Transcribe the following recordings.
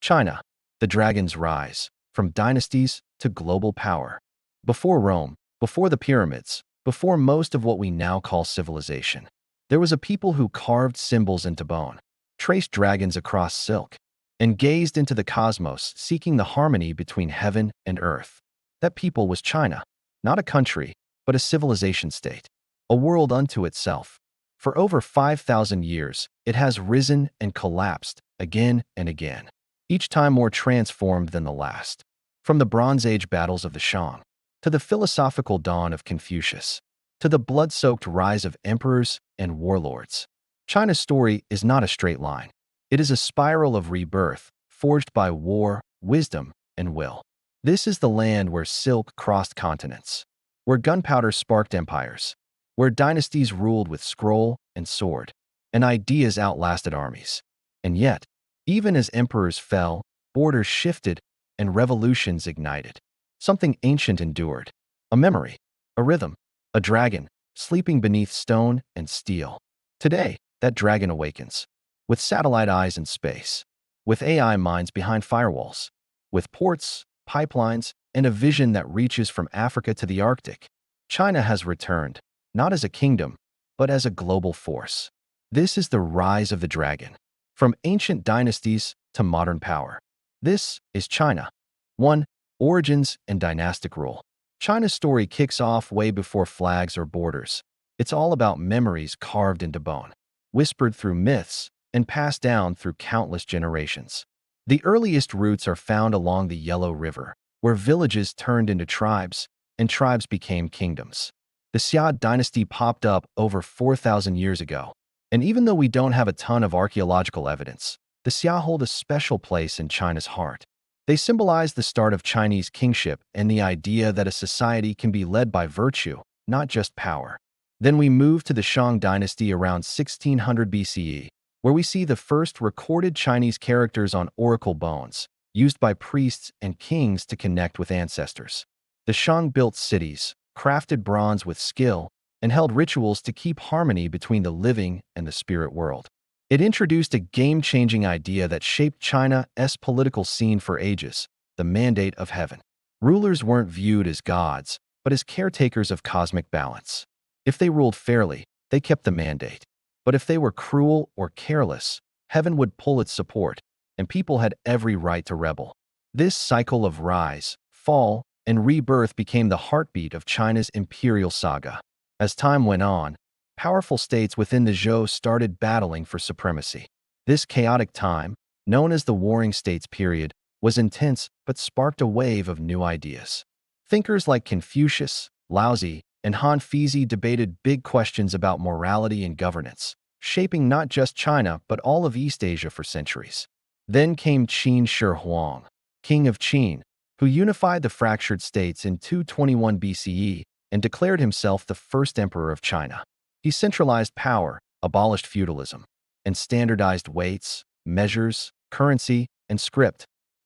China, the dragon's rise, from dynasties to global power. Before Rome, before the pyramids, before most of what we now call civilization, there was a people who carved symbols into bone, traced dragons across silk, and gazed into the cosmos seeking the harmony between heaven and earth. That people was China, not a country, but a civilization state, a world unto itself. For over 5,000 years, it has risen and collapsed again and again, each time more transformed than the last. From the Bronze Age battles of the Shang, to the philosophical dawn of Confucius, to the blood-soaked rise of emperors and warlords, China's story is not a straight line. It is a spiral of rebirth, forged by war, wisdom, and will. This is the land where silk crossed continents, where gunpowder sparked empires, where dynasties ruled with scroll and sword, and ideas outlasted armies. And yet, even as emperors fell, borders shifted, and revolutions ignited, something ancient endured, a memory, a rhythm, a dragon, sleeping beneath stone and steel. Today, that dragon awakens, with satellite eyes in space, with AI minds behind firewalls, with ports, pipelines, and a vision that reaches from Africa to the Arctic. China has returned, not as a kingdom, but as a global force. This is the rise of the dragon, from ancient dynasties to modern power. This is China. 1. Origins and dynastic rule. China's story kicks off way before flags or borders. It's all about memories carved into bone, whispered through myths, and passed down through countless generations. The earliest roots are found along the Yellow River, where villages turned into tribes, and tribes became kingdoms. The Xia Dynasty popped up over 4,000 years ago, and even though we don't have a ton of archaeological evidence, the Xia hold a special place in China's heart. They symbolize the start of Chinese kingship and the idea that a society can be led by virtue, not just power. Then we move to the Shang Dynasty around 1600 BCE, where we see the first recorded Chinese characters on oracle bones, used by priests and kings to connect with ancestors. The Shang built cities, crafted bronze with skill, and held rituals to keep harmony between the living and the spirit world. It introduced a game-changing idea that shaped China's political scene for ages: the mandate of heaven. Rulers weren't viewed as gods, but as caretakers of cosmic balance. If they ruled fairly, they kept the mandate. But if they were cruel or careless, heaven would pull its support, and people had every right to rebel. This cycle of rise, fall, and rebirth became the heartbeat of China's imperial saga. As time went on, powerful states within the Zhou started battling for supremacy. This chaotic time, known as the Warring States period, was intense but sparked a wave of new ideas. Thinkers like Confucius, Laozi, and Han Fizi debated big questions about morality and governance, shaping not just China but all of East Asia for centuries. Then came Qin Shi Huang, king of Qin, who unified the fractured states in 221 BCE and declared himself the first emperor of China. He centralized power, abolished feudalism, and standardized weights, measures, currency, and script.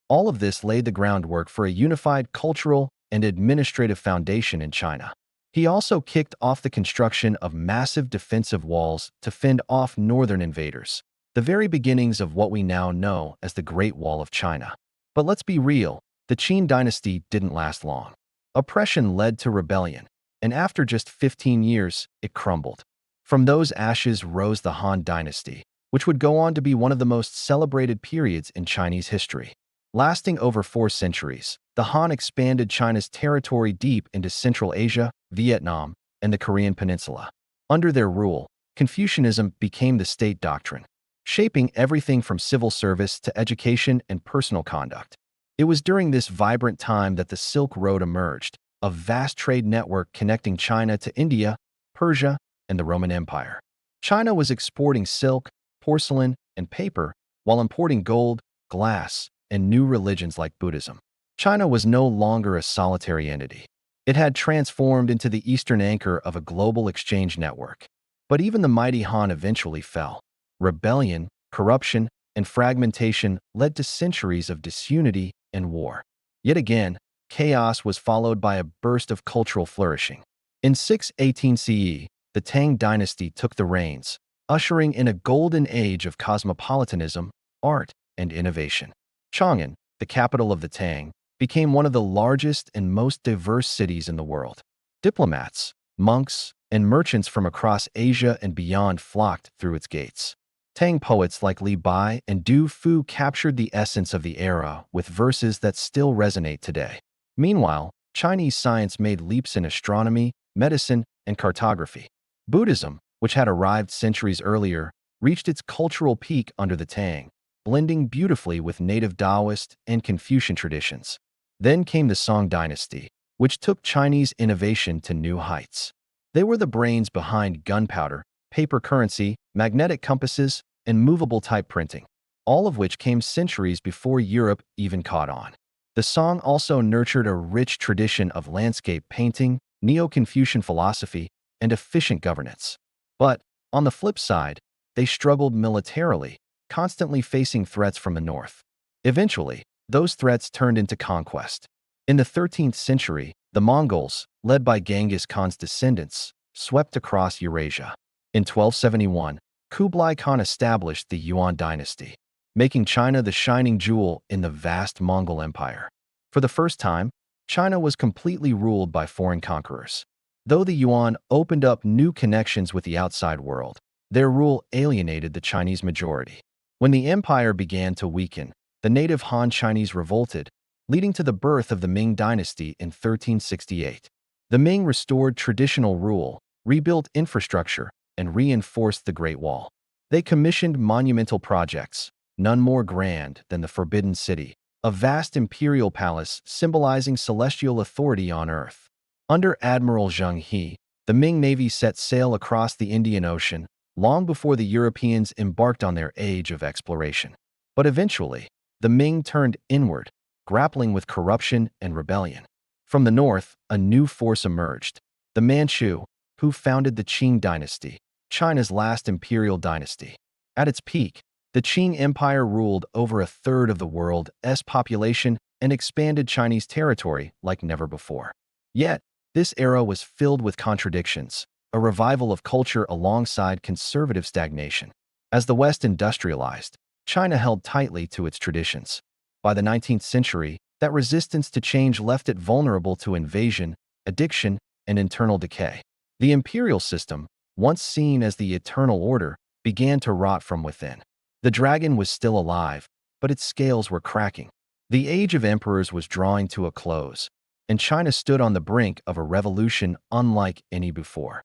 All of this laid the groundwork for a unified cultural and administrative foundation in China. He also kicked off the construction of massive defensive walls to fend off northern invaders, the very beginnings of what we now know as the Great Wall of China. But let's be real, the Qin dynasty didn't last long. Oppression led to rebellion, and after just 15 years, it crumbled. From those ashes rose the Han Dynasty, which would go on to be one of the most celebrated periods in Chinese history. Lasting over 4 centuries, the Han expanded China's territory deep into Central Asia, Vietnam, and the Korean Peninsula. Under their rule, Confucianism became the state doctrine, shaping everything from civil service to education and personal conduct. It was during this vibrant time that the Silk Road emerged, a vast trade network connecting China to India, Persia, and the Roman Empire. China was exporting silk, porcelain, and paper, while importing gold, glass, and new religions like Buddhism. China was no longer a solitary entity. It had transformed into the eastern anchor of a global exchange network. But even the mighty Han eventually fell. Rebellion, corruption, and fragmentation led to centuries of disunity and war. Yet again, chaos was followed by a burst of cultural flourishing. In 618 CE, the Tang Dynasty took the reins, ushering in a golden age of cosmopolitanism, art, and innovation. Chang'an, the capital of the Tang, became one of the largest and most diverse cities in the world. Diplomats, monks, and merchants from across Asia and beyond flocked through its gates. Tang poets like Li Bai and Du Fu captured the essence of the era with verses that still resonate today. Meanwhile, Chinese science made leaps in astronomy, medicine, and cartography. Buddhism, which had arrived centuries earlier, reached its cultural peak under the Tang, blending beautifully with native Taoist and Confucian traditions. Then came the Song Dynasty, which took Chinese innovation to new heights. They were the brains behind gunpowder, paper currency, magnetic compasses, and movable type printing, all of which came centuries before Europe even caught on. The Song also nurtured a rich tradition of landscape painting, Neo-Confucian philosophy, and efficient governance. But, on the flip side, they struggled militarily, constantly facing threats from the north. Eventually, those threats turned into conquest. In the 13th century, the Mongols, led by Genghis Khan's descendants, swept across Eurasia. In 1271, Kublai Khan established the Yuan dynasty, making China the shining jewel in the vast Mongol Empire. For the first time, China was completely ruled by foreign conquerors. Though the Yuan opened up new connections with the outside world, their rule alienated the Chinese majority. When the empire began to weaken, the native Han Chinese revolted, leading to the birth of the Ming dynasty in 1368. The Ming restored traditional rule, rebuilt infrastructure, and reinforced the Great Wall. They commissioned monumental projects, none more grand than the Forbidden City, a vast imperial palace symbolizing celestial authority on earth. Under Admiral Zheng He, the Ming Navy set sail across the Indian Ocean long before the Europeans embarked on their age of exploration. But eventually, the Ming turned inward, grappling with corruption and rebellion. From the north, a new force emerged, the Manchu, who founded the Qing dynasty, China's last imperial dynasty. At its peak, the Qing Empire ruled over a third of the world's population and expanded Chinese territory like never before. Yet, this era was filled with contradictions, a revival of culture alongside conservative stagnation. As the West industrialized, China held tightly to its traditions. By the 19th century, that resistance to change left it vulnerable to invasion, addiction, and internal decay. The imperial system, once seen as the eternal order, began to rot from within. The dragon was still alive, but its scales were cracking. The age of emperors was drawing to a close, and China stood on the brink of a revolution unlike any before.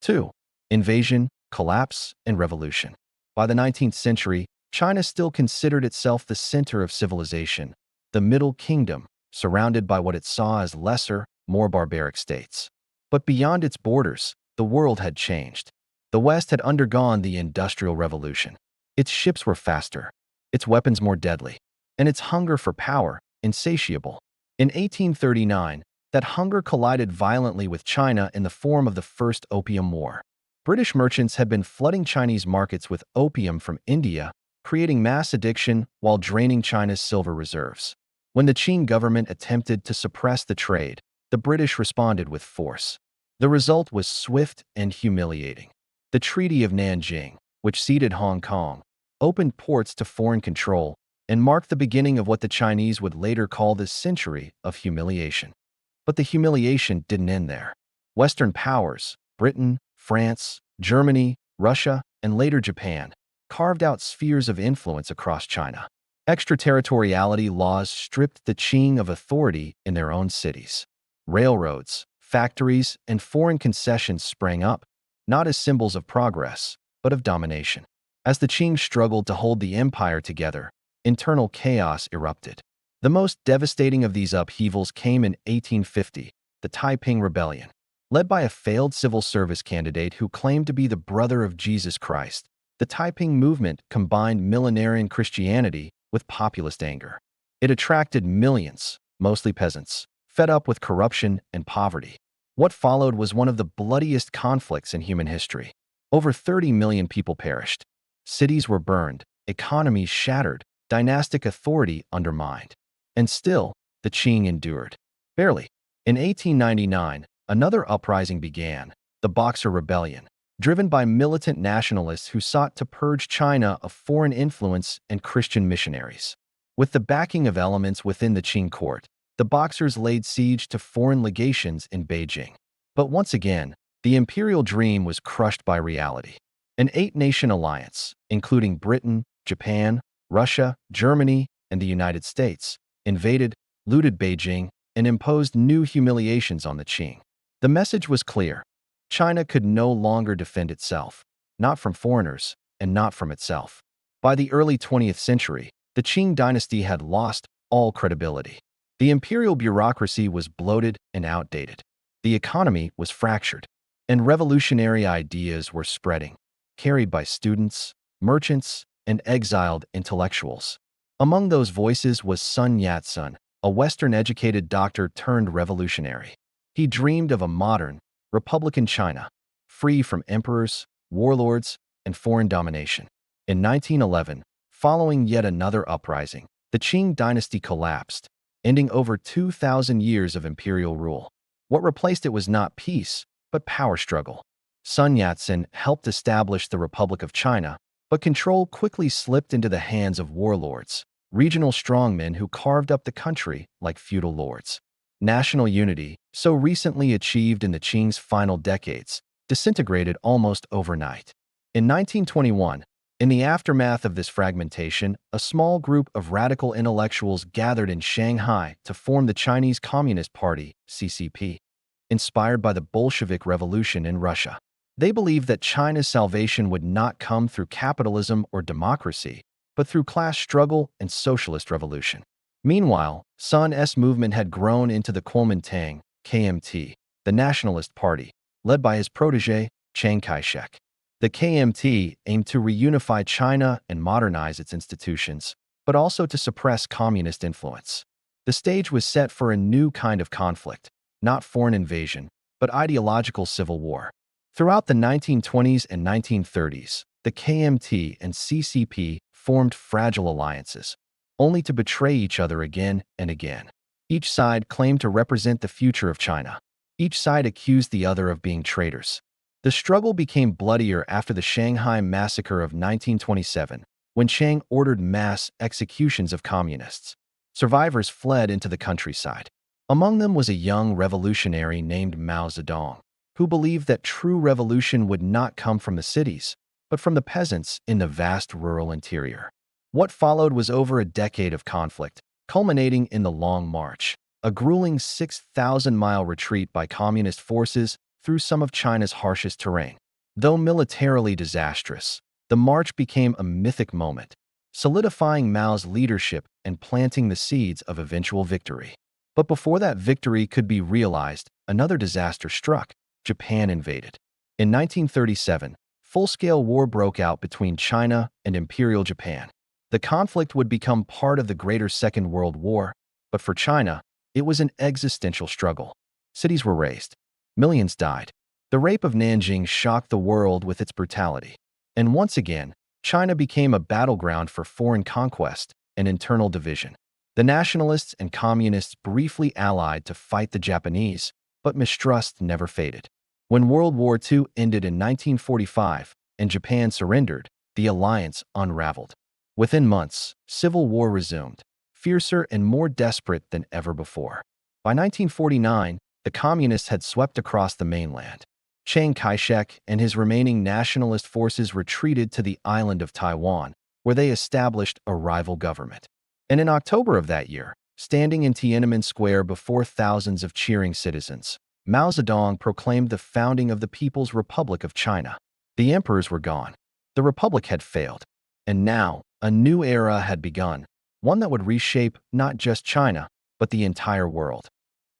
2. Invasion, collapse, and revolution. By the 19th century, China still considered itself the center of civilization, the Middle Kingdom, surrounded by what it saw as lesser, more barbaric states. But beyond its borders, the world had changed. The West had undergone the Industrial Revolution. Its ships were faster, its weapons more deadly, and its hunger for power insatiable. In 1839, that hunger collided violently with China in the form of the First Opium War. British merchants had been flooding Chinese markets with opium from India, creating mass addiction while draining China's silver reserves. When the Qing government attempted to suppress the trade, the British responded with force. The result was swift and humiliating. The Treaty of Nanjing, which ceded Hong Kong, opened ports to foreign control, and marked the beginning of what the Chinese would later call the century of humiliation. But the humiliation didn't end there. Western powers, Britain, France, Germany, Russia, and later Japan, carved out spheres of influence across China. Extraterritoriality laws stripped the Qing of authority in their own cities. Railroads, factories, and foreign concessions sprang up, not as symbols of progress, but of domination. As the Qing struggled to hold the empire together, internal chaos erupted. The most devastating of these upheavals came in 1850, the Taiping Rebellion. Led by a failed civil service candidate who claimed to be the brother of Jesus Christ, the Taiping movement combined millenarian Christianity with populist anger. It attracted millions, mostly peasants, fed up with corruption and poverty. What followed was one of the bloodiest conflicts in human history. Over 30 million people perished. Cities were burned, economies shattered, dynastic authority undermined. And still, the Qing endured. Barely. In 1899, another uprising began, the Boxer Rebellion, driven by militant nationalists who sought to purge China of foreign influence and Christian missionaries. With the backing of elements within the Qing court, the Boxers laid siege to foreign legations in Beijing. But once again, the imperial dream was crushed by reality. An eight-nation alliance, including Britain, Japan, Russia, Germany, and the United States, invaded, looted Beijing, and imposed new humiliations on the Qing. The message was clear. China could no longer defend itself, not from foreigners, and not from itself. By the early 20th century, the Qing dynasty had lost all credibility. The imperial bureaucracy was bloated and outdated. The economy was fractured, and revolutionary ideas were spreading, carried by students, merchants, and exiled intellectuals. Among those voices was Sun Yat-sen, a Western-educated doctor turned revolutionary. He dreamed of a modern, republican China, free from emperors, warlords, and foreign domination. In 1911, following yet another uprising, the Qing dynasty collapsed, ending over 2,000 years of imperial rule. What replaced it was not peace, but power struggle. Sun Yat-sen helped establish the Republic of China, but control quickly slipped into the hands of warlords, regional strongmen who carved up the country like feudal lords. National unity, so recently achieved in the Qing's final decades, disintegrated almost overnight. In 1921, in the aftermath of this fragmentation, a small group of radical intellectuals gathered in Shanghai to form the Chinese Communist Party, CCP, inspired by the Bolshevik Revolution in Russia. They believed that China's salvation would not come through capitalism or democracy, but through class struggle and socialist revolution. Meanwhile, Sun's movement had grown into the Kuomintang, KMT, the Nationalist Party, led by his protege, Chiang Kai-shek. The KMT aimed to reunify China and modernize its institutions, but also to suppress communist influence. The stage was set for a new kind of conflict, not foreign invasion, but ideological civil war. Throughout the 1920s and 1930s, the KMT and CCP formed fragile alliances, only to betray each other again and again. Each side claimed to represent the future of China. Each side accused the other of being traitors. The struggle became bloodier after the Shanghai Massacre of 1927, when Chiang ordered mass executions of communists. Survivors fled into the countryside. Among them was a young revolutionary named Mao Zedong, who believed that true revolution would not come from the cities, but from the peasants in the vast rural interior. What followed was over a decade of conflict, culminating in the Long March, a grueling 6,000-mile retreat by communist forces through some of China's harshest terrain. Though militarily disastrous, the march became a mythic moment, solidifying Mao's leadership and planting the seeds of eventual victory. But before that victory could be realized, another disaster struck. Japan invaded. In 1937, full-scale war broke out between China and Imperial Japan. The conflict would become part of the greater Second World War, but for China, it was an existential struggle. Cities were razed. Millions died. The rape of Nanjing shocked the world with its brutality. And once again, China became a battleground for foreign conquest and internal division. The nationalists and communists briefly allied to fight the Japanese, but mistrust never faded. When World War II ended in 1945 and Japan surrendered, the alliance unraveled. Within months, civil war resumed, fiercer and more desperate than ever before. By 1949, the communists had swept across the mainland. Chiang Kai-shek and his remaining nationalist forces retreated to the island of Taiwan, where they established a rival government. And in October of that year, standing in Tiananmen Square before thousands of cheering citizens, Mao Zedong proclaimed the founding of the People's Republic of China. The emperors were gone. The republic had failed. And now, a new era had begun, one that would reshape not just China, but the entire world.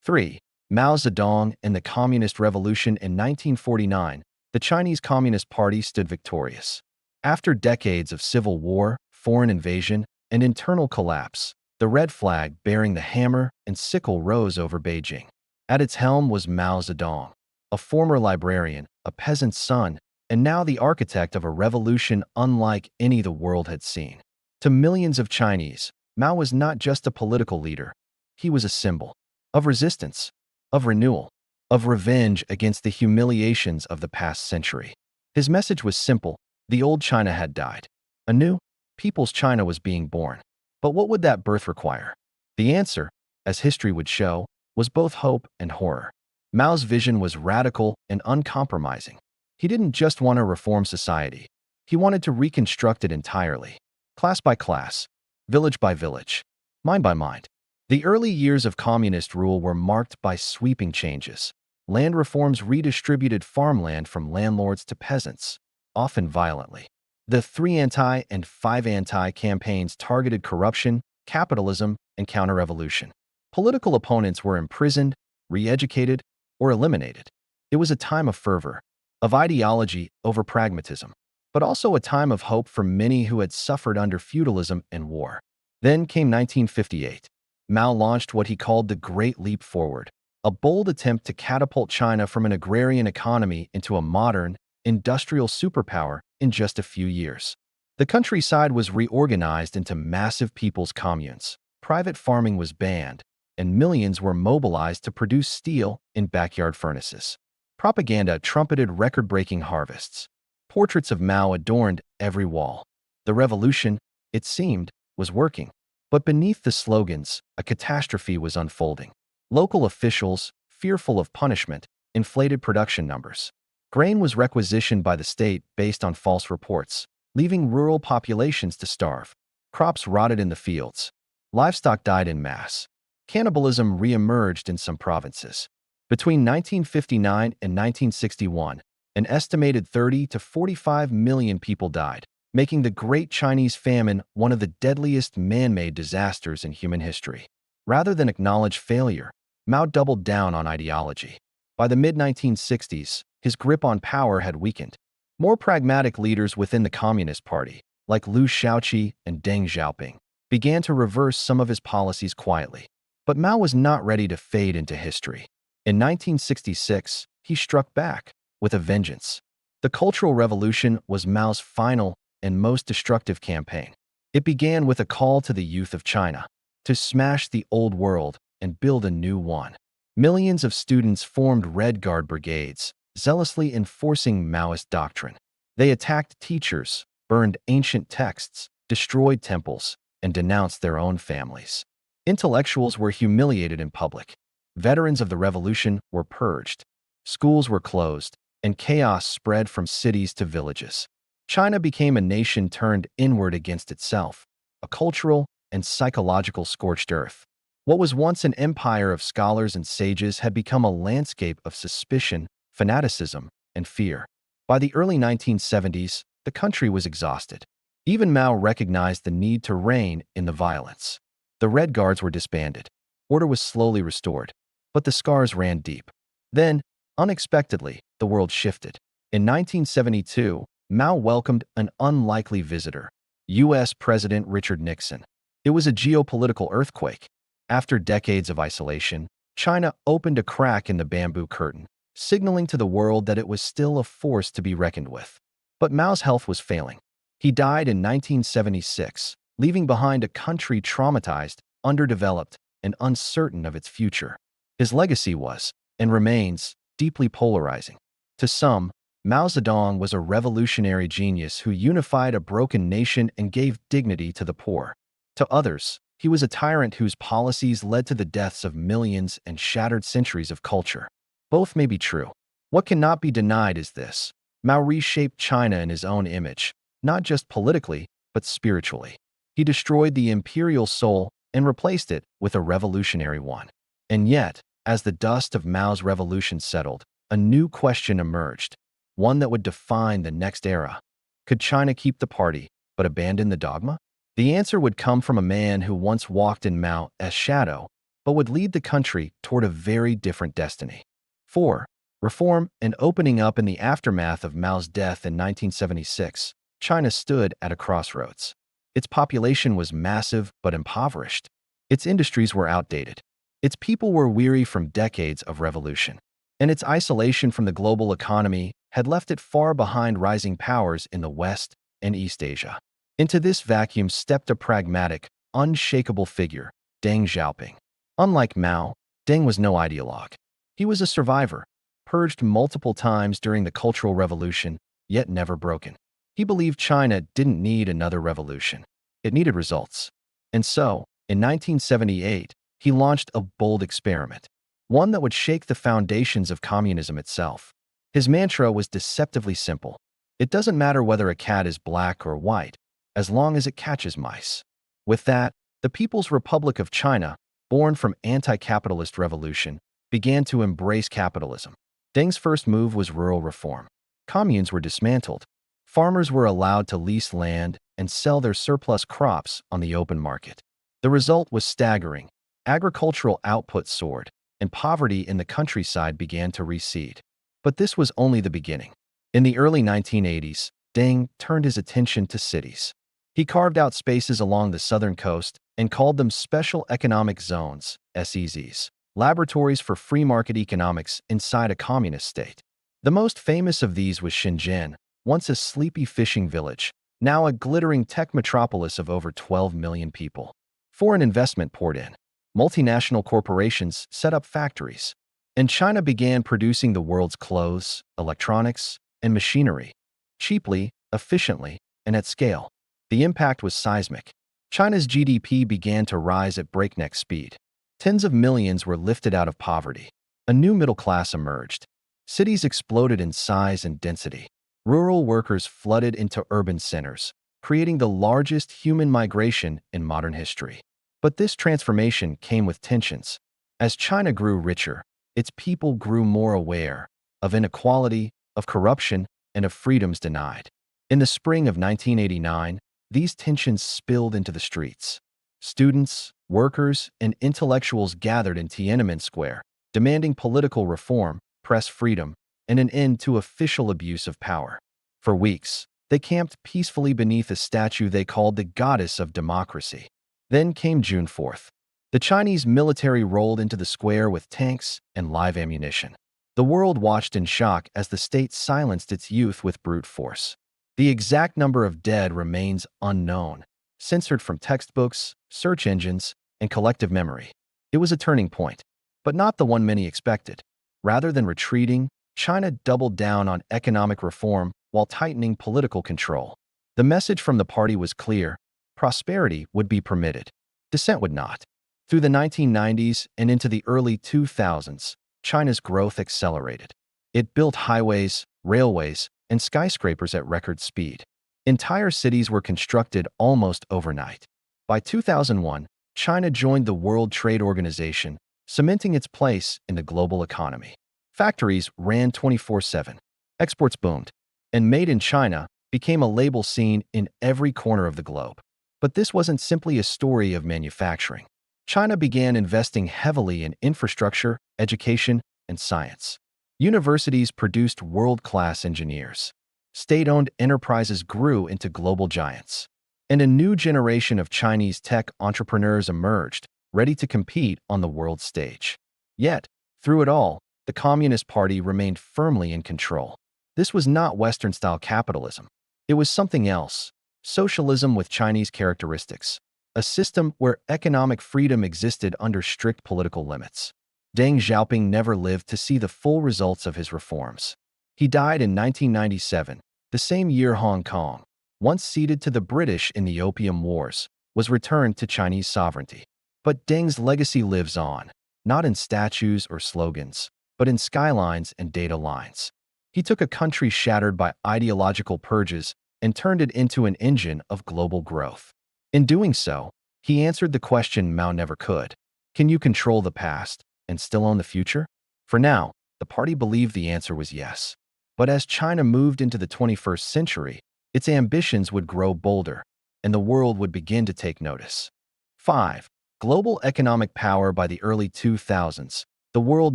3. Mao Zedong and the Communist Revolution in 1949, the Chinese Communist Party stood victorious. After decades of civil war, foreign invasion, and internal collapse, the red flag bearing the hammer and sickle rose over Beijing. At its helm was Mao Zedong, a former librarian, a peasant's son, and now the architect of a revolution unlike any the world had seen. To millions of Chinese, Mao was not just a political leader. He was a symbol of resistance, of renewal, of revenge against the humiliations of the past century. His message was simple: the old China had died. A new, people's China was being born. But what would that birth require? The answer, as history would show, was both hope and horror. Mao's vision was radical and uncompromising. He didn't just want to reform society. He wanted to reconstruct it entirely, class by class, village by village, mind by mind. The early years of communist rule were marked by sweeping changes. Land reforms redistributed farmland from landlords to peasants, often violently. The 3 anti and 5 anti campaigns targeted corruption, capitalism, and counter-revolution. Political opponents were imprisoned, re-educated, or eliminated. It was a time of fervor, of ideology over pragmatism, but also a time of hope for many who had suffered under feudalism and war. Then came 1958. Mao launched what he called the Great Leap Forward, a bold attempt to catapult China from an agrarian economy into a modern, industrial superpower in just a few years. The countryside was reorganized into massive people's communes. Private farming was banned, and millions were mobilized to produce steel in backyard furnaces. Propaganda trumpeted record-breaking harvests. Portraits of Mao adorned every wall. The revolution, it seemed, was working. But beneath the slogans, a catastrophe was unfolding. Local officials, fearful of punishment, inflated production numbers. Grain was requisitioned by the state based on false reports, leaving rural populations to starve. Crops rotted in the fields. Livestock died in mass. Cannibalism re-emerged in some provinces. Between 1959 and 1961, an estimated 30 to 45 million people died, making the Great Chinese Famine one of the deadliest man-made disasters in human history. Rather than acknowledge failure, Mao doubled down on ideology. By the mid-1960s, his grip on power had weakened. More pragmatic leaders within the Communist Party, like Liu Shaoqi and Deng Xiaoping, began to reverse some of his policies quietly. But Mao was not ready to fade into history. In 1966, he struck back with a vengeance. The Cultural Revolution was Mao's final and most destructive campaign. It began with a call to the youth of China to smash the old world and build a new one. Millions of students formed Red Guard brigades, zealously enforcing Maoist doctrine. They attacked teachers, burned ancient texts, destroyed temples, and denounced their own families. Intellectuals were humiliated in public. Veterans of the revolution were purged. Schools were closed, and chaos spread from cities to villages. China became a nation turned inward against itself, a cultural and psychological scorched earth. What was once an empire of scholars and sages had become a landscape of suspicion, fanaticism, and fear. By the early 1970s, the country was exhausted. Even Mao recognized the need to rein in the violence. The Red Guards were disbanded. Order was slowly restored, but the scars ran deep. Then, unexpectedly, the world shifted. In 1972, Mao welcomed an unlikely visitor, U.S. President Richard Nixon. It was a geopolitical earthquake. After decades of isolation, China opened a crack in the bamboo curtain, signaling to the world that it was still a force to be reckoned with. But Mao's health was failing. He died in 1976, leaving behind a country traumatized, underdeveloped, and uncertain of its future. His legacy was, and remains, deeply polarizing. To some, Mao Zedong was a revolutionary genius who unified a broken nation and gave dignity to the poor. To others, he was a tyrant whose policies led to the deaths of millions and shattered centuries of culture. Both may be true. What cannot be denied is this: Mao reshaped China in his own image, not just politically, but spiritually. He destroyed the imperial soul and replaced it with a revolutionary one. And yet, as the dust of Mao's revolution settled, a new question emerged, one that would define the next era. Could China keep the party, but abandon the dogma? The answer would come from a man who once walked in Mao's shadow, but would lead the country toward a very different destiny. 4. Reform and opening up. In the aftermath of Mao's death in 1976, China stood at a crossroads. Its population was massive but impoverished. Its industries were outdated. Its people were weary from decades of revolution. And its isolation from the global economy had left it far behind rising powers in the West and East Asia. Into this vacuum stepped a pragmatic, unshakable figure, Deng Xiaoping. Unlike Mao, Deng was no ideologue. He was a survivor, purged multiple times during the Cultural Revolution, yet never broken. He believed China didn't need another revolution. It needed results. And so, in 1978, he launched a bold experiment, one that would shake the foundations of communism itself. His mantra was deceptively simple. It doesn't matter whether a cat is black or white, as long as it catches mice. With that, the People's Republic of China, born from anti-capitalist revolution, began to embrace capitalism. Deng's first move was rural reform. Communes were dismantled. Farmers were allowed to lease land and sell their surplus crops on the open market. The result was staggering. Agricultural output soared, and poverty in the countryside began to recede. But this was only the beginning. In the early 1980s, Deng turned his attention to cities. He carved out spaces along the southern coast and called them Special Economic Zones, SEZs, laboratories for free market economics inside a communist state. The most famous of these was Shenzhen, once a sleepy fishing village, now a glittering tech metropolis of over 12 million people. Foreign investment poured in. Multinational corporations set up factories, and China began producing the world's clothes, electronics, and machinery, cheaply, efficiently, and at scale. The impact was seismic. China's GDP began to rise at breakneck speed. Tens of millions were lifted out of poverty. A new middle class emerged. Cities exploded in size and density. Rural workers flooded into urban centers, creating the largest human migration in modern history. But this transformation came with tensions. As China grew richer, its people grew more aware of inequality, of corruption, and of freedoms denied. In the spring of 1989, these tensions spilled into the streets. Students, workers, and intellectuals gathered in Tiananmen Square, demanding political reform, press freedom, and an end to official abuse of power. For weeks, they camped peacefully beneath a statue they called the Goddess of Democracy. Then came June 4th. The Chinese military rolled into the square with tanks and live ammunition. The world watched in shock as the state silenced its youth with brute force. The exact number of dead remains unknown, censored from textbooks, search engines, and collective memory. It was a turning point, but not the one many expected. Rather than retreating, China doubled down on economic reform while tightening political control. The message from the party was clear: prosperity would be permitted, dissent would not. Through the 1990s and into the early 2000s, China's growth accelerated. It built highways, railways, and skyscrapers at record speed. Entire cities were constructed almost overnight. By 2001, China joined the World Trade Organization, cementing its place in the global economy. Factories ran 24/7. Exports boomed, and Made in China became a label seen in every corner of the globe. But this wasn't simply a story of manufacturing. China began investing heavily in infrastructure, education, and science. Universities produced world-class engineers. State-owned enterprises grew into global giants. And a new generation of Chinese tech entrepreneurs emerged, ready to compete on the world stage. Yet, through it all, the Communist Party remained firmly in control. This was not Western-style capitalism. It was something else: socialism with Chinese characteristics, a system where economic freedom existed under strict political limits. Deng Xiaoping never lived to see the full results of his reforms. He died in 1997, the same year Hong Kong, once ceded to the British in the Opium Wars, was returned to Chinese sovereignty. But Deng's legacy lives on, not in statues or slogans, but in skylines and data lines. He took a country shattered by ideological purges and turned it into an engine of global growth. In doing so, he answered the question Mao never could: can you control the past and still own the future? For now, the party believed the answer was yes. But as China moved into the 21st century, its ambitions would grow bolder, and the world would begin to take notice. 5. Global economic power. By the early 2000s, the world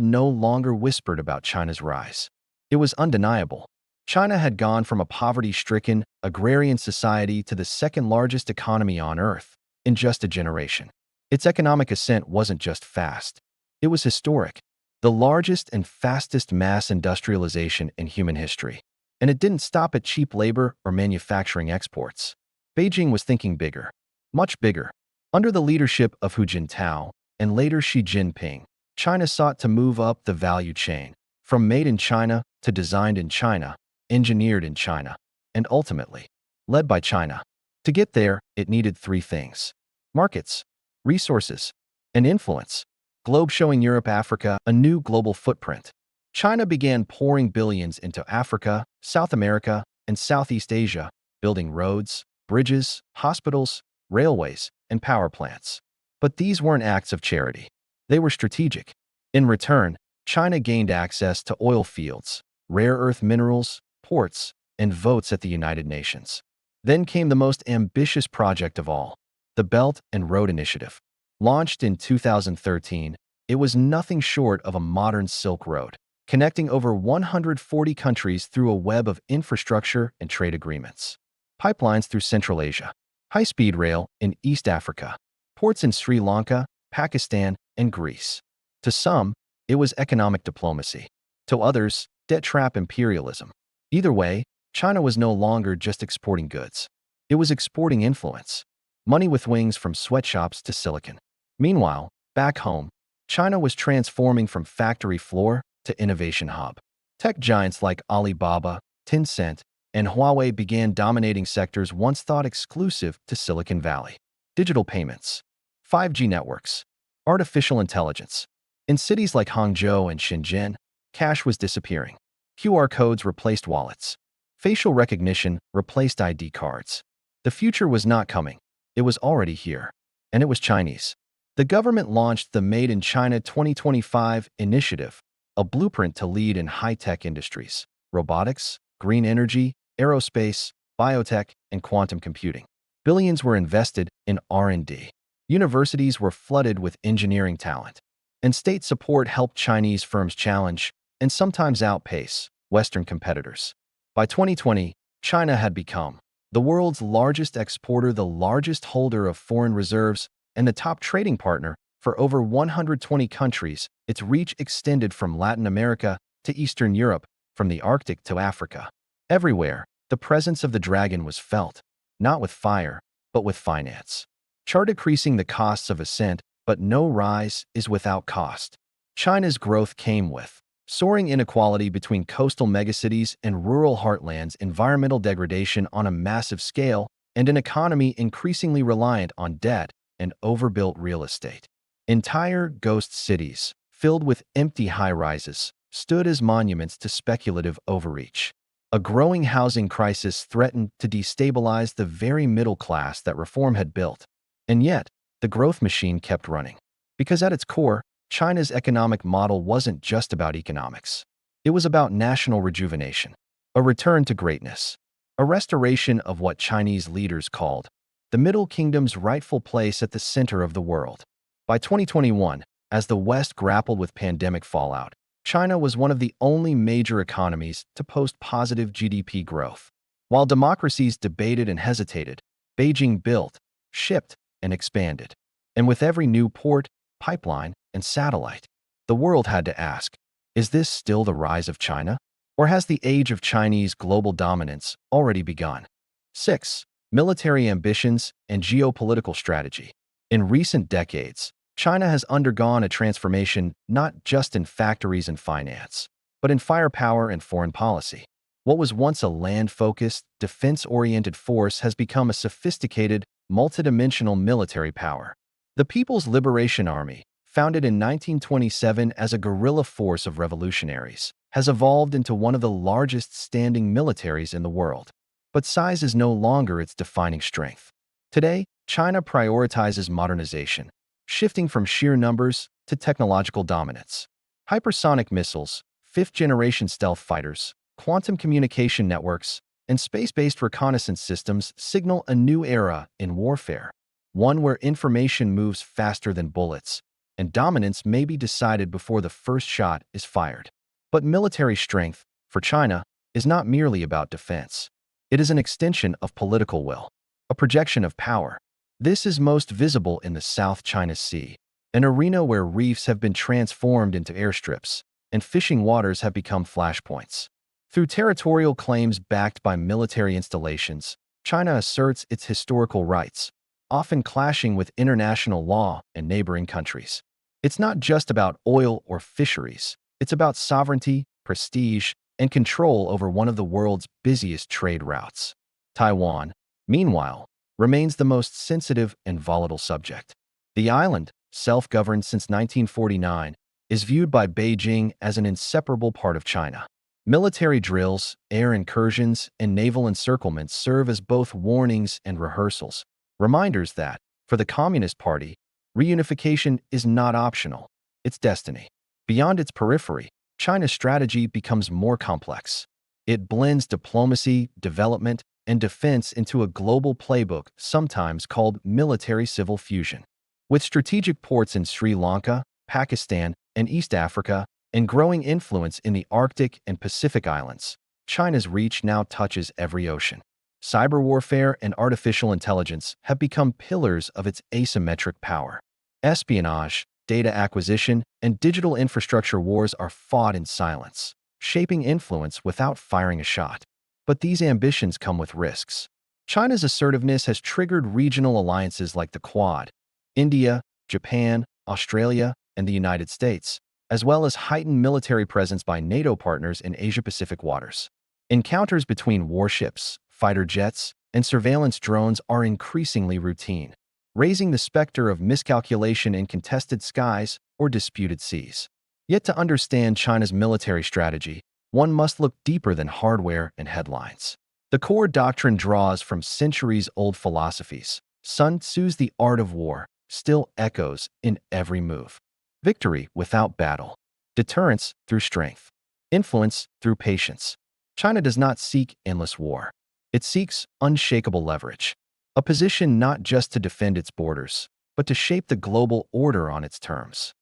no longer whispered about China's rise. It was undeniable. China had gone from a poverty-stricken, agrarian society to the second-largest economy on Earth in just a generation. Its economic ascent wasn't just fast. It was historic, the largest and fastest mass industrialization in human history. And it didn't stop at cheap labor or manufacturing exports. Beijing was thinking bigger, much bigger. Under the leadership of Hu Jintao and later Xi Jinping, China sought to move up the value chain, from made in China to designed in China, engineered in China, and ultimately, led by China. To get there, it needed three things: markets, resources, and influence. Globe showing Europe, Africa a new global footprint. China began pouring billions into Africa, South America, and Southeast Asia, building roads, bridges, hospitals, railways, and power plants. But these weren't acts of charity. They were strategic. In return, China gained access to oil fields, rare earth minerals, ports, and votes at the United Nations. Then came the most ambitious project of all, the Belt and Road Initiative. Launched in 2013, it was nothing short of a modern Silk Road, connecting over 140 countries through a web of infrastructure and trade agreements. Pipelines through Central Asia, high-speed rail in East Africa, ports in Sri Lanka, Pakistan, and Greece. To some, it was economic diplomacy. To others, debt trap imperialism. Either way, China was no longer just exporting goods. It was exporting influence. Money with wings from sweatshops to silicon. Meanwhile, back home, China was transforming from factory floor to innovation hub. Tech giants like Alibaba, Tencent, and Huawei began dominating sectors once thought exclusive to Silicon Valley. Digital payments, 5G networks, artificial intelligence. In cities like Hangzhou and Shenzhen, cash was disappearing. QR codes replaced wallets. Facial recognition replaced ID cards. The future was not coming. It was already here. And it was Chinese. The government launched the Made in China 2025 initiative, a blueprint to lead in high-tech industries, robotics, green energy, aerospace, biotech, and quantum computing. Billions were invested in R&D. Universities were flooded with engineering talent. And state support helped Chinese firms challenge, and sometimes outpace, Western competitors. By 2020, China had become the world's largest exporter, the largest holder of foreign reserves, and the top trading partner for over 120 countries. Its reach extended from Latin America to Eastern Europe, from the Arctic to Africa. Everywhere, the presence of the dragon was felt, not with fire, but with finance. Chart decreasing the costs of ascent, but no rise is without cost. China's growth came with soaring inequality between coastal megacities and rural heartlands, environmental degradation on a massive scale, and an economy increasingly reliant on debt and overbuilt real estate. Entire ghost cities, filled with empty high-rises, stood as monuments to speculative overreach. A growing housing crisis threatened to destabilize the very middle class that reform had built. And yet, the growth machine kept running. Because at its core, China's economic model wasn't just about economics. It was about national rejuvenation, a return to greatness, a restoration of what Chinese leaders called the Middle Kingdom's rightful place at the center of the world. By 2021, as the West grappled with pandemic fallout, China was one of the only major economies to post positive GDP growth. While democracies debated and hesitated, Beijing built, shipped, and expanded. And with every new port, pipeline, and satellite, the world had to ask, is this still the rise of China? Or has the age of Chinese global dominance already begun? 6. Military ambitions and geopolitical strategy. In recent decades, China has undergone a transformation not just in factories and finance, but in firepower and foreign policy. What was once a land-focused, defense-oriented force has become a sophisticated, multidimensional military power. The People's Liberation Army, founded in 1927 as a guerrilla force of revolutionaries, has evolved into one of the largest standing militaries in the world. But size is no longer its defining strength. Today, China prioritizes modernization, shifting from sheer numbers to technological dominance. Hypersonic missiles, fifth-generation stealth fighters, quantum communication networks, and space-based reconnaissance systems signal a new era in warfare, one where information moves faster than bullets, and dominance may be decided before the first shot is fired. But military strength, for China, is not merely about defense. It is an extension of political will, a projection of power. This is most visible in the South China Sea, an arena where reefs have been transformed into airstrips, and fishing waters have become flashpoints. Through territorial claims backed by military installations, China asserts its historical rights, often clashing with international law and neighboring countries. It's not just about oil or fisheries. It's about sovereignty, prestige, and control over one of the world's busiest trade routes. Taiwan, meanwhile, remains the most sensitive and volatile subject. The island, self-governed since 1949, is viewed by Beijing as an inseparable part of China. Military drills, air incursions, and naval encirclements serve as both warnings and rehearsals, reminders that, for the Communist Party, reunification is not optional, it's destiny. Beyond its periphery, China's strategy becomes more complex. It blends diplomacy, development, and defense into a global playbook sometimes called military-civil fusion. With strategic ports in Sri Lanka, Pakistan, and East Africa, and growing influence in the Arctic and Pacific Islands, China's reach now touches every ocean. Cyber warfare and artificial intelligence have become pillars of its asymmetric power. Espionage, data acquisition, and digital infrastructure wars are fought in silence, shaping influence without firing a shot. But these ambitions come with risks. China's assertiveness has triggered regional alliances like the Quad, India, Japan, Australia, and the United States, as well as heightened military presence by NATO partners in Asia-Pacific waters. Encounters between warships, fighter jets, and surveillance drones are increasingly routine, raising the specter of miscalculation in contested skies or disputed seas. Yet to understand China's military strategy, one must look deeper than hardware and headlines. The core doctrine draws from centuries-old philosophies. Sun Tzu's The Art of War still echoes in every move. Victory without battle. Deterrence through strength. Influence through patience. China does not seek endless war. It seeks unshakable leverage. A position not just to defend its borders, but to shape the global order on its terms.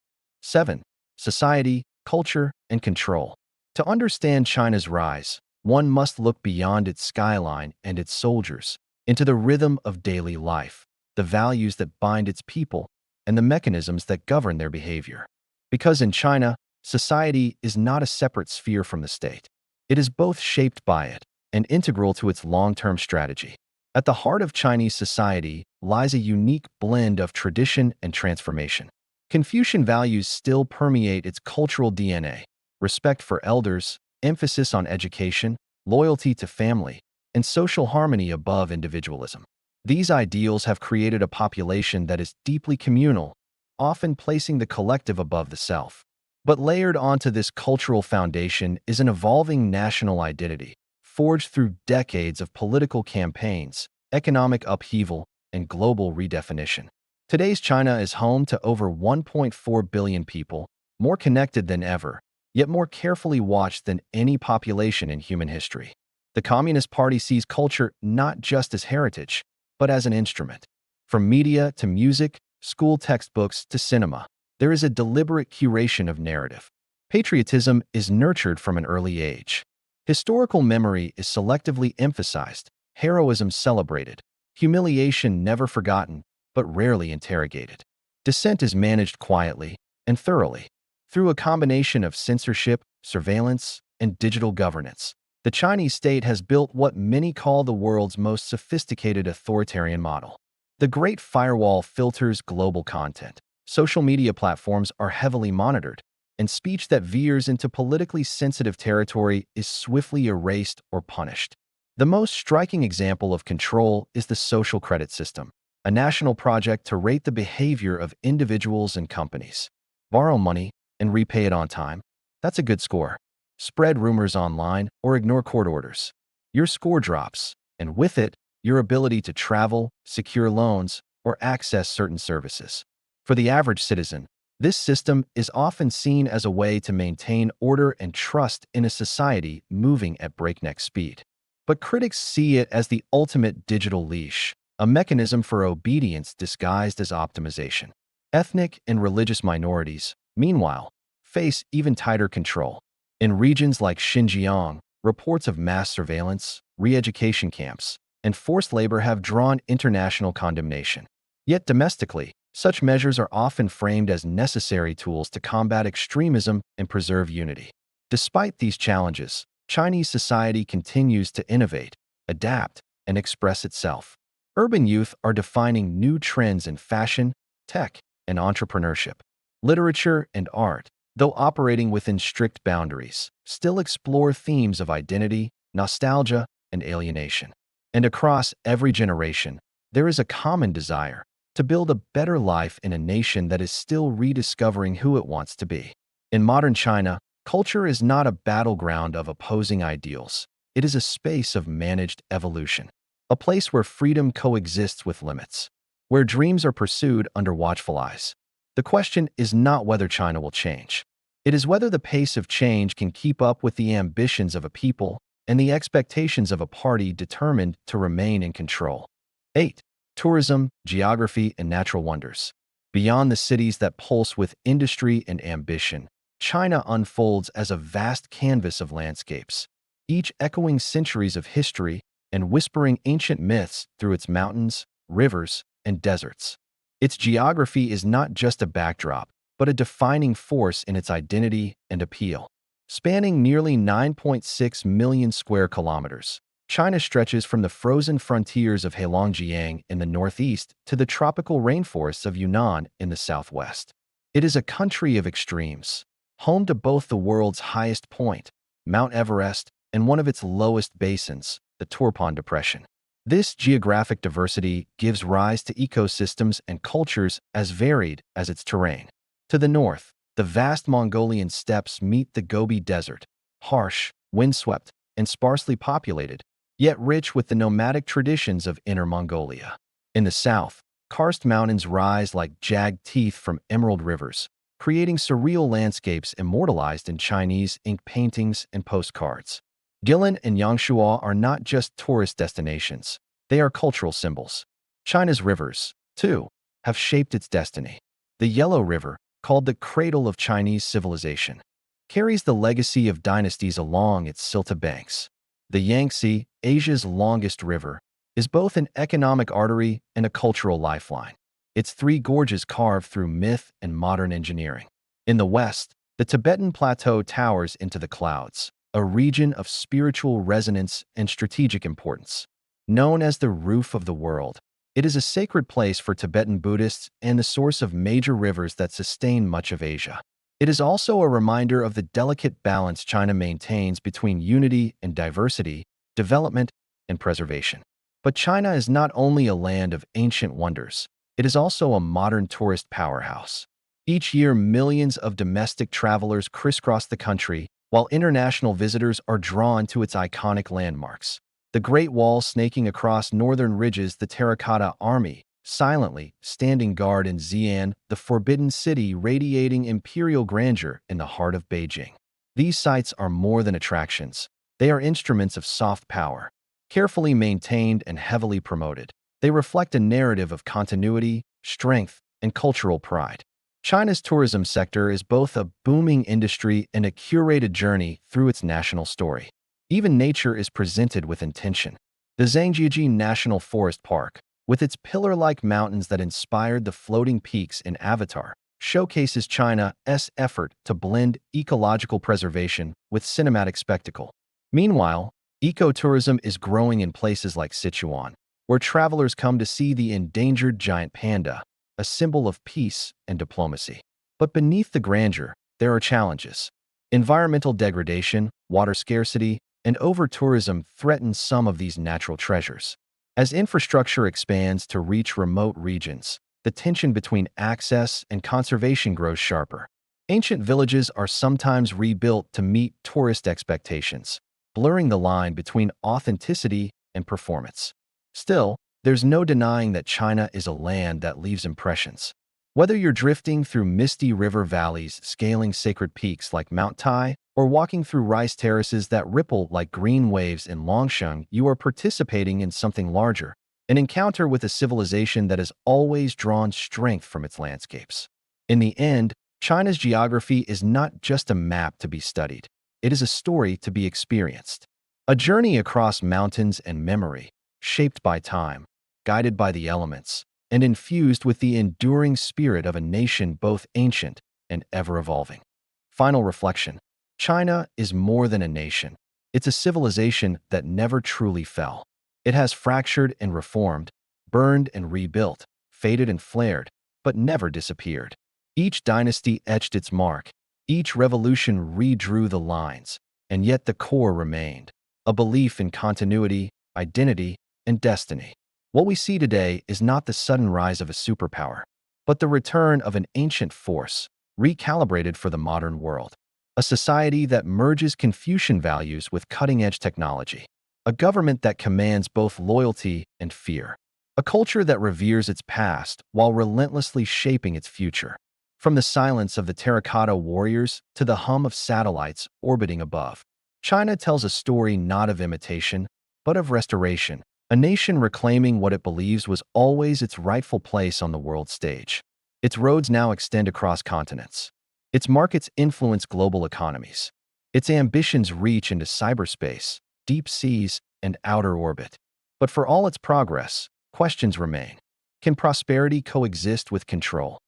7. Society, culture, and control. To understand China's rise, one must look beyond its skyline and its soldiers, into the rhythm of daily life, the values that bind its people, and the mechanisms that govern their behavior. Because in China, society is not a separate sphere from the state. It is both shaped by it and integral to its long-term strategy. At the heart of Chinese society lies a unique blend of tradition and transformation. Confucian values still permeate its cultural DNA: respect for elders, emphasis on education, loyalty to family, and social harmony above individualism. These ideals have created a population that is deeply communal, often placing the collective above the self. But layered onto this cultural foundation is an evolving national identity, forged through decades of political campaigns, economic upheaval, and global redefinition. Today's China is home to over 1.4 billion people, more connected than ever, yet more carefully watched than any population in human history. The Communist Party sees culture not just as heritage, but as an instrument. From media to music, school textbooks to cinema, there is a deliberate curation of narrative. Patriotism is nurtured from an early age. Historical memory is selectively emphasized, heroism celebrated, humiliation never forgotten, but rarely interrogated. Dissent is managed quietly and thoroughly. Through a combination of censorship, surveillance, and digital governance, the Chinese state has built what many call the world's most sophisticated authoritarian model. The Great Firewall filters global content. Social media platforms are heavily monitored, and speech that veers into politically sensitive territory is swiftly erased or punished. The most striking example of control is the social credit system, a national project to rate the behavior of individuals and companies. Borrow money and repay it on time. That's a good score. Spread rumors online or ignore court orders. Your score drops, and with it, your ability to travel, secure loans, or access certain services. For the average citizen, this system is often seen as a way to maintain order and trust in a society moving at breakneck speed. But critics see it as the ultimate digital leash, a mechanism for obedience disguised as optimization. Ethnic and religious minorities, meanwhile, face even tighter control. In regions like Xinjiang, reports of mass surveillance, re-education camps, and forced labor have drawn international condemnation. Yet domestically, such measures are often framed as necessary tools to combat extremism and preserve unity. Despite these challenges, Chinese society continues to innovate, adapt, and express itself. Urban youth are defining new trends in fashion, tech, and entrepreneurship. Literature and art, though operating within strict boundaries, still explore themes of identity, nostalgia, and alienation. And across every generation, there is a common desire to build a better life in a nation that is still rediscovering who it wants to be. In modern China, culture is not a battleground of opposing ideals. It is a space of managed evolution, a place where freedom coexists with limits, where dreams are pursued under watchful eyes. The question is not whether China will change. It is whether the pace of change can keep up with the ambitions of a people and the expectations of a party determined to remain in control. 8. Tourism, geography, and natural wonders. Beyond the cities that pulse with industry and ambition, China unfolds as a vast canvas of landscapes, each echoing centuries of history and whispering ancient myths through its mountains, rivers, and deserts. Its geography is not just a backdrop, but a defining force in its identity and appeal. Spanning nearly 9.6 million square kilometers, China stretches from the frozen frontiers of Heilongjiang in the northeast to the tropical rainforests of Yunnan in the southwest. It is a country of extremes, home to both the world's highest point, Mount Everest, and one of its lowest basins, the Turpan Depression. This geographic diversity gives rise to ecosystems and cultures as varied as its terrain. To the north, the vast Mongolian steppes meet the Gobi Desert, harsh, windswept, and sparsely populated, yet rich with the nomadic traditions of Inner Mongolia. In the south, karst mountains rise like jagged teeth from emerald rivers, creating surreal landscapes immortalized in Chinese ink paintings and postcards. Guilin and Yangshuo are not just tourist destinations, they are cultural symbols. China's rivers, too, have shaped its destiny. The Yellow River, called the cradle of Chinese civilization, carries the legacy of dynasties along its silted banks. The Yangtze, Asia's longest river, is both an economic artery and a cultural lifeline, its three gorges carved through myth and modern engineering. In the west, the Tibetan Plateau towers into the clouds, a region of spiritual resonance and strategic importance. Known as the roof of the world, it is a sacred place for Tibetan Buddhists and the source of major rivers that sustain much of Asia. It is also a reminder of the delicate balance China maintains between unity and diversity, development and preservation. But China is not only a land of ancient wonders, it is also a modern tourist powerhouse. Each year, millions of domestic travelers crisscross the country, while international visitors are drawn to its iconic landmarks. The Great Wall snaking across northern ridges, the Terracotta Army, silently standing guard in Xi'an, the Forbidden City radiating imperial grandeur in the heart of Beijing. These sites are more than attractions. They are instruments of soft power, carefully maintained and heavily promoted. They reflect a narrative of continuity, strength, and cultural pride. China's tourism sector is both a booming industry and a curated journey through its national story. Even nature is presented with intention. The Zhangjiajie National Forest Park, with its pillar-like mountains that inspired the floating peaks in Avatar, showcases China's effort to blend ecological preservation with cinematic spectacle. Meanwhile, ecotourism is growing in places like Sichuan, where travelers come to see the endangered giant panda, a symbol of peace and diplomacy. But beneath the grandeur, there are challenges. Environmental degradation, water scarcity, and over-tourism threaten some of these natural treasures. As infrastructure expands to reach remote regions, the tension between access and conservation grows sharper. Ancient villages are sometimes rebuilt to meet tourist expectations, blurring the line between authenticity and performance. Still, there's no denying that China is a land that leaves impressions. Whether you're drifting through misty river valleys, scaling sacred peaks like Mount Tai, or walking through rice terraces that ripple like green waves in Longsheng, you are participating in something larger, an encounter with a civilization that has always drawn strength from its landscapes. In the end, China's geography is not just a map to be studied. It is a story to be experienced. A journey across mountains and memory, shaped by time, guided by the elements, and infused with the enduring spirit of a nation both ancient and ever-evolving. Final reflection. China is more than a nation. It's a civilization that never truly fell. It has fractured and reformed, burned and rebuilt, faded and flared, but never disappeared. Each dynasty etched its mark. Each revolution redrew the lines, and yet the core remained, a belief in continuity, identity, and destiny. What we see today is not the sudden rise of a superpower, but the return of an ancient force, recalibrated for the modern world. A society that merges Confucian values with cutting-edge technology. A government that commands both loyalty and fear. A culture that reveres its past while relentlessly shaping its future. From the silence of the terracotta warriors to the hum of satellites orbiting above, China tells a story not of imitation, but of restoration. A nation reclaiming what it believes was always its rightful place on the world stage. Its roads now extend across continents. Its markets influence global economies. Its ambitions reach into cyberspace, deep seas, and outer orbit. But for all its progress, questions remain. Can prosperity coexist with control?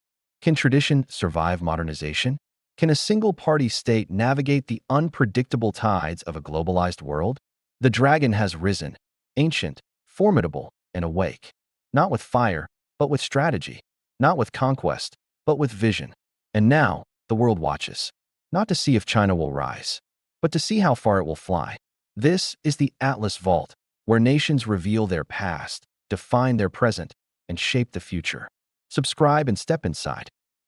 Can tradition survive modernization? Can a single-party state navigate the unpredictable tides of a globalized world? The dragon has risen, ancient, formidable, and awake. Not with fire, but with strategy. Not with conquest, but with vision. And now, the world watches. Not to see if China will rise, but to see how far it will fly. This is the Atlas Vault, where nations reveal their past, define their present, and shape the future. Subscribe and step inside.